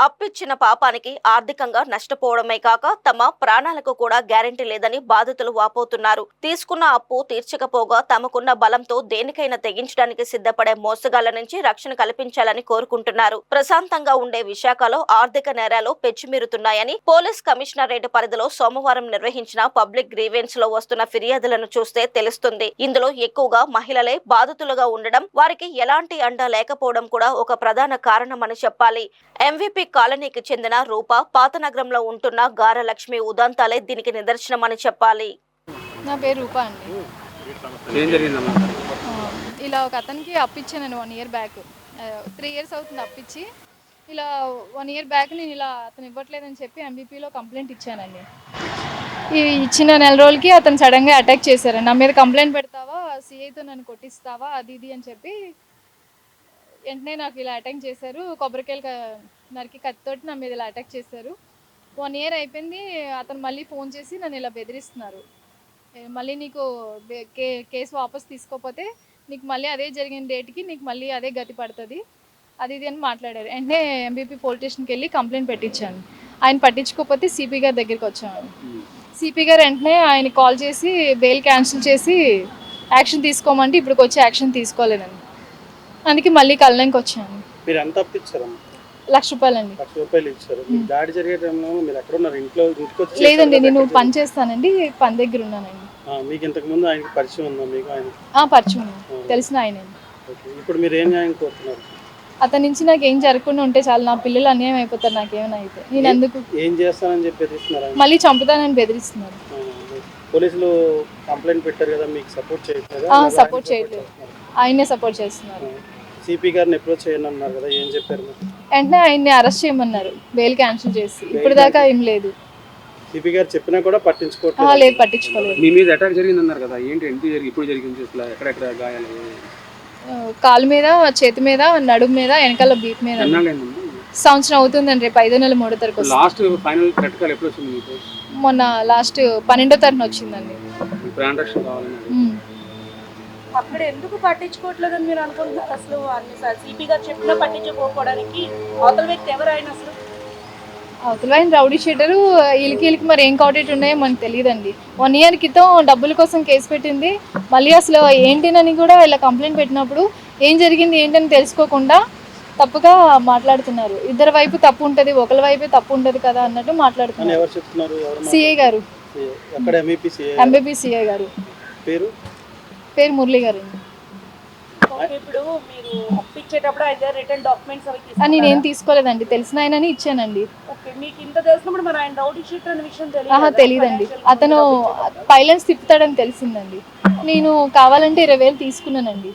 అప్పిచ్చిన పాపానికి ఆర్థికంగా నష్టపోవడమే కాక తమ ప్రాణాలకు కూడా గ్యారెంటీ లేదని బాధితులు వాపోతున్నారు. తీసుకున్న అప్పు తీర్చకపోగా తమకున్న బలంతో దేనికైనా తెగించడానికి సిద్ధపడే మోసగాళ్ల నుంచి రక్షణ కల్పించాలని కోరుకుంటున్నారు. ప్రశాంతంగా ఉండే విశాఖలో ఆర్థిక నేరాలు పెచ్చిమీరుతున్నాయని పోలీస్ కమిషనరేట్ పరిధిలో సోమవారం నిర్వహించిన పబ్లిక్ గ్రీవెన్స్ లో వస్తున్న ఫిర్యాదులను చూస్తే తెలుస్తుంది. ఇందులో ఎక్కువగా మహిళలే బాధితులుగా ఉండడం, వారికి ఎలాంటి అండ లేకపోవడం కూడా ఒక ప్రధాన కారణమని చెప్పాలి. ఎంవీపీ కాలనీకి చెందిన రూప పాతనగరంలో ఉంటున్న గార లక్ష్మి ఉదంతాలే దీనికి నిదర్శనమని చెప్పాలి. నా పేరు రూప అండి. ఏం జరిగిందమ్మా? ఇలా ఒక అతనికి అప్పిచ్చాను 1 ఇయర్ బ్యాక్. 3 ఇయర్స్ అవుతుంది అప్పిచ్చి. ఇలా 1 ఇయర్ బ్యాక్ నేను ఇలా అతను ఇవ్వట్లేదని చెప్పి ఎంబీపీలో కంప్లైంట్ ఇచ్చానండి. ఈ ఇచ్చిన నెల రోజులకి అతను సడన్గా అటాక్ చేశారు. నా మీద కంప్లైంట్ పెడతావా, సిఐతో నన్ను కొట్టిస్తావా, అది ఇది అని చెప్పి వెంటనే నాకు ఇలా అటాక్ చేశారు. కొబ్బరికాయలు నరికి కత్తితోటి నా మీద ఇలా అటాక్ చేశారు. 1 ఇయర్ అయిపోయింది. అతను మళ్ళీ ఫోన్ చేసి నన్ను ఇలా బెదిరిస్తున్నారు. మళ్ళీ నీకు కేసు వాపస్ తీసుకోకపోతే నీకు మళ్ళీ అదే జరిగిన డేట్కి నీకు మళ్ళీ అదే గతి పడుతుంది, అది ఇది అని మాట్లాడారు. వెంటనే ఎంబీపీ పోలీస్ స్టేషన్కి వెళ్ళి కంప్లైంట్ పెట్టించాను. ఆయన పట్టించుకోకపోతే సిపి గారి దగ్గరికి వచ్చాను. సిపి గారు వెంటనే ఆయన కాల్ చేసి బెయిల్ క్యాన్సిల్ చేసి యాక్షన్ తీసుకోమంటే ఇప్పటికి వచ్చి యాక్షన్ తీసుకోలేదండి. అందుకే మళ్ళీ కళ్ళకి వచ్చాను. మీరు ఎంత అప్పిచ్చారమ్మా? ₹1,00,000 అండి. ₹1,00,000 ఇచ్చారు. దాడి జరిగే టైంలో మీరు ఎక్కడ ఉన్నారు? ఇంటికి వచ్చి లేదండి, నేను పని చేస్తానండి, పని దగ్గర ఉన్నానండి. మీకు ఇంతకు ముందు ఆయనకి పరిచయం ఉందా? మీకు ఆయన పరిచయం ఉంది, తెలిసిన ఆయన. ఇప్పుడు మీరు ఏం న్యాయం కోరుతున్నారు? అతని నుంచి నాకు ఏం జరగకుండా ఉంటే చాలా, నా పిల్లలు అన్యాయం అయిపోతారు నాకేమైనా అయితే. నేను అందుకు ఏం చేస్తానని చెప్పి బెదిరిస్తున్నారు? మళ్ళీ చంపుతానని బెదిరిస్తున్నారు. పోలీసులు కంప్లైంట్ పెట్టారు కదా, మీకు సపోర్ట్ చేయట్లేదు? సపోర్ట్ చేయట్లేదు, ఆయనే సపోర్ట్ చేస్తున్నారు. సిపి గారిని అప్రోచ్ చేయండి అన్నారు కదా, ఏం చెప్పారు? వెంటనే ఆయన్ని అరెస్ట్ చేయమన్నారు, బెయిల్ క్యాన్సిల్ చేసి. ఇప్పుడు దాకా ఏం లేదు. సిపి గారు చెప్పినా కూడా పట్టించుకోవట్లేదు? లేదు, పట్టించుకోలేదు. మీ మీద అటాక్ జరిగింది అన్నారు కదా, ఏంటి ఇప్పుడు జరిగింది? ఎక్కడెక్కడ గాయాలు? కాలు మీద, చేతి మీద, నడుము మీద, వెనకాల బీప్ మీద. సంవత్సరం అవుతుందండి. రేపు 5వ నెల 3వ తారీఖు. లాస్ట్ ఫైనల్ ప్రతికాలు ఎప్పుడు వచ్చింది మీకు? మొన్న లాస్ట్ 12వ తారీఖున వచ్చిందండి. ట్రాన్సాక్షన్ కావాలని అక్కడ ఎందుకు పట్టించుకోవట్లేదని మీరు అనుకుంటున్నారు? అసలు సిపి గారు చెప్పినా పట్టించుకోకపోవడానికి అవతల వ్యక్తి ఎవరు ఆయన? అసలు అవతల ఆయన రౌడీ షీటరు. వీళ్ళకి మరి ఏం కాంటాక్ట్ ఉన్నాయో మనకు తెలియదండి. 1 ఇయర్ క్రితం డబ్బుల కోసం కేసు పెట్టింది. మళ్ళీ అసలు ఏంటినని కూడా ఇలా కంప్లైంట్ పెట్టినప్పుడు ఏం జరిగింది ఏంటని తెలుసుకోకుండా తప్పుగా మాట్లాడుతున్నారు. ఇద్దరు వైపు తప్పు ఉంటుంది, ఒకరి వైపే తప్పు ఉంటుంది కదా అన్నట్టు మాట్లాడుతున్నారు. సిఐ గారు, ఎంబీపీ సిఐ గారు. పేరు మురళి గారు. ఇప్పుడు మీరు అప్పిచ్చేటప్పుడు అయితే రిటర్న్ డాక్యుమెంట్స్ అవి నేనేం తీసుకోలేదండి, తెలిసిన ఆయనని ఇచ్చానండి. మీకు ఇంత తెలిసినప్పుడు మరి ఆయన రౌడీ షీటర్ అనే విషయం తెలియదండి. అతను పైలెన్స్ తిప్పుతాడని తెలిసిందండి. నేను కావాలంటే 20,000 తీసుకున్నానండి.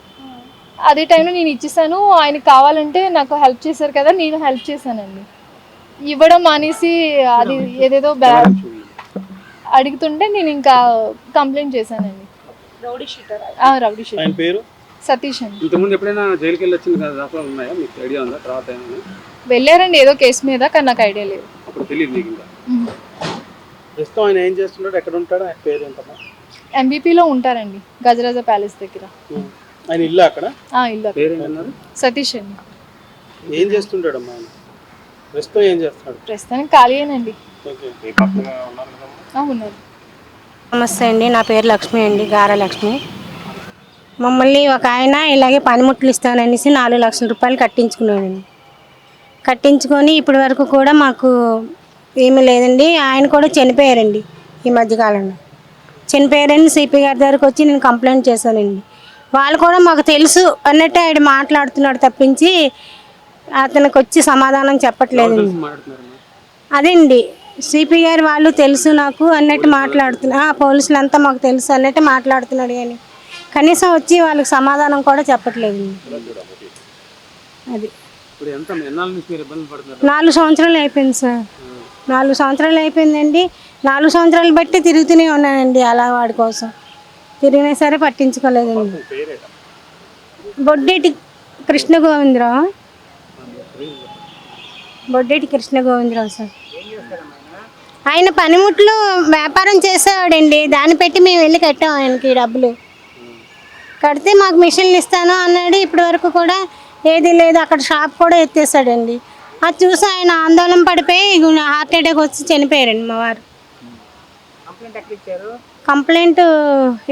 అదే టైంలో నేను ఇచ్చేసాను. ఆయనకి కావాలంటే నాకు హెల్ప్ చేశారు కదా, నేను హెల్ప్ చేశానండి. ఇవ్వడం మానేసి అది ఏదేదో అడుగుతుంటే నేను ఇంకా కంప్లైంట్ చేశానండి. రౌడీ షీటర్ సతీష్ అండి. ఇంతకుముందు ఎప్పుడైనా జైలుకి వెళ్ళి వచ్చింది కదా, దాఖలా ఉన్నాయా? మీకు ఐడియా ఉందా? తర్వాత వెళ్ళారండి ఏదో కేసు మీద, కానీ నాకు ఐడియా లేదు. అప్పుడు తెలియదు మీకు ఇంకా? ప్రస్తుతం ఆయన ఏం చేస్తున్నాడు, ఎక్కడ ఉంటాడు, ఆయన పేరు ఏంటమ్మా? ఎంబీపీలో ఉంటారండి, గజరాజ ప్యాలెస్ దగ్గర. ఆయన ఇల్లు అక్కడ? ఇల్లు. పేరు ఏంటన్నారు? సతీష్ అండి. ఏం చేస్తుంటాడమ్మా ఆయన? ప్రస్తుతం ఏం చేస్తున్నాడు? ప్రస్తుతానికి ఖాళీయేనండి. ఉన్నారు. నమస్తే అండి, నా పేరు లక్ష్మి అండి, గార లక్ష్మి. మమ్మల్ని ఒక ఆయన ఇలాగే పనిముట్లు ఇస్తాననేసి ₹4,00,000 కట్టించుకున్నాడండి. కట్టించుకొని ఇప్పటి వరకు కూడా మాకు ఏమీ లేదండి. ఆయన కూడా చనిపోయారండి ఈ మధ్యకాలంలో. చనిపోయారని సిపి గారి దగ్గరకు వచ్చి నేను కంప్లైంట్ చేశానండి. వాళ్ళు కూడా మాకు తెలుసు అన్నట్టు ఆయన మాట్లాడుతున్నాడు తప్పించి అతనికి వచ్చి సమాధానం చెప్పట్లేదండి. అదేండి, సిపి గారు వాళ్ళు తెలుసు నాకు అన్నట్టు మాట్లాడుతున్నా, పోలీసులు అంతా మాకు తెలుసు అన్నట్టు మాట్లాడుతున్నాడు కానీ కనీసం వచ్చి వాళ్ళకి సమాధానం కూడా చెప్పట్లేదు. అది 4 సంవత్సరాలు అయిపోయింది సార్. 4 సంవత్సరాలు అయిపోయిందండి. 4 సంవత్సరాలు బట్టి తిరుగుతూనే ఉన్నానండి. అలా వాడి కోసం తిరిగినా సరే పట్టించుకోలేదండి. బొడ్డేటి కృష్ణ గోవిందరావు సార్. ఆయన పనిముట్లు వ్యాపారం చేసేవాడండి. దాన్ని పెట్టి మేము వెళ్ళి కట్టాం ఆయనకి డబ్బులు. కడితే మాకు మిషన్లు ఇస్తాను అన్నాడు. ఇప్పటి వరకు కూడా ఏది లేదు. అక్కడ షాప్ కూడా ఎత్తేసాడండి. అది చూసి ఆయన ఆందోళన పడిపోయి హార్ట్ అటాక్ వచ్చి చనిపోయారండి మా వారు. కంప్లైంట్ ఎక్కడ ఇచ్చారు? కంప్లైంట్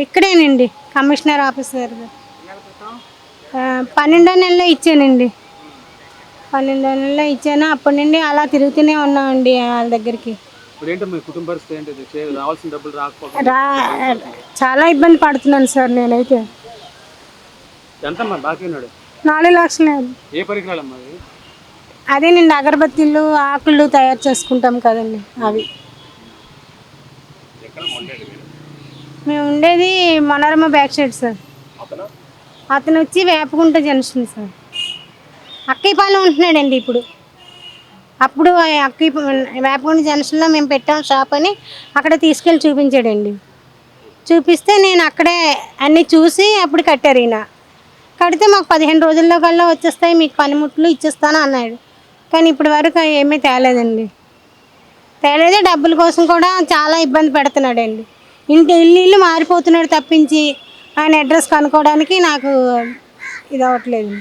ఇక్కడేనండి, కమిషనర్ ఆఫీస్ దగ్గర. 12వ నెలలో ఇచ్చానండి. 12వ నెలలో ఇచ్చాను. అప్పటి నుండి అలా తిరుగుతూనే ఉన్నామండి వాళ్ళ దగ్గరికి. ఇప్పుడు ఏంటో మీ కుటుంబ పరిస్థితి ఏంటి? రావాల్సిన డబ్బులు రాకపోతే చాలా ఇబ్బంది పడుతున్నాను సార్ నేనైతే. ఎంతమ్మా బాకీ ఉన్నాడు? 4 లక్షలు. ఏ పరికరాలమ్మా అవి? అదేనండి, అగరబత్తీలు ఆకులు తయారు చేసుకుంటాం కదండి అవి. మేము ఉండేది మనోరమ బ్యాక్ సైడ్ సార్. అతను వచ్చి వేపగుంట జంక్షన్ సార్. అక్కయ్యపాలెం ఉంటున్నాడండి ఇప్పుడు. అప్పుడు వేపగుంట జంక్షన్లో మేము పెట్టాం షాప్ అని, అక్కడ తీసుకెళ్ళి చూపించాడండి. చూపిస్తే నేను అక్కడే అన్నీ చూసి అప్పుడు కట్టారు ఈయన. కడితే మాకు 15 రోజుల్లో కల్లా వచ్చేస్తాయి, మీకు పనిముట్లు ఇచ్చేస్తాను అన్నాడు. కానీ ఇప్పటి వరకు ఏమీ తేలేదండి. తేలేదే డబ్బుల కోసం కూడా చాలా ఇబ్బంది పెడుతున్నాడండి. ఇల్లు మారిపోతున్నాడు తప్పించి ఆయన అడ్రస్ కనుక్కోవడానికి నాకు ఇది అవ్వట్లేదు.